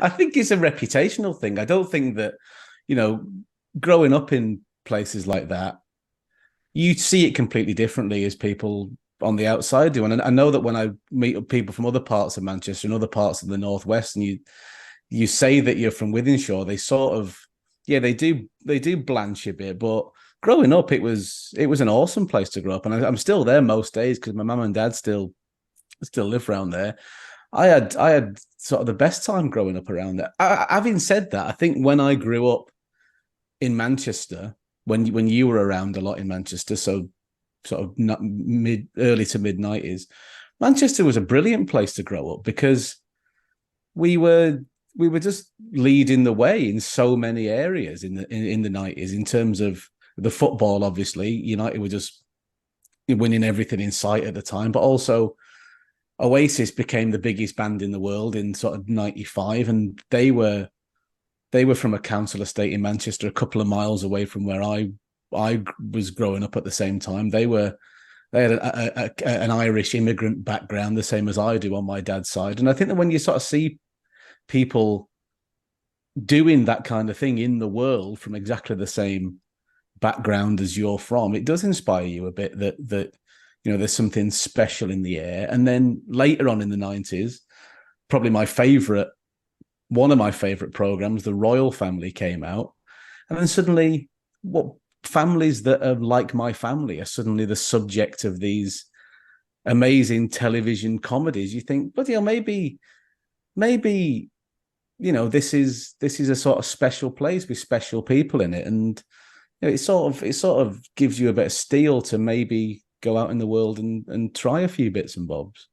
I think it's a reputational thing. I don't think that, you know, growing up in places like that, you see it completely differently as people on the outside do. And I know that when I meet up people from other parts of Manchester and other parts of the Northwest, and you say that you're from Wythenshawe, they sort of, yeah, they do blanch a bit. But growing up, it was an awesome place to grow up, and I'm still there most days because my mum and dad still live around there. I had sort of the best time growing up around there. Having said that, I think when I grew up in Manchester, when you were around a lot in Manchester, so sort of early to mid 90s, Manchester was a brilliant place to grow up because we were we were just leading the way in so many areas in the 90s in terms of the football. Obviously, United were just winning everything in sight at the time, but also Oasis became the biggest band in the world in sort of 95, and they were from a council estate in Manchester, a couple of miles away from where I was growing up at the same time. They had an Irish immigrant background, the same as I do on my dad's side. And I think that when you sort of see people doing that kind of thing in the world from exactly the same background as you're from, it does inspire you a bit that there's something special in the air. And then later on in the 90s, probably one of my favorite programs, The Royal Family, came out. And then suddenly, what families that are like my family are suddenly the subject of these amazing television comedies. You think, but maybe, this is a sort of special place with special people in it. And it sort of gives you a bit of steel to maybe go out in the world and try a few bits and bobs.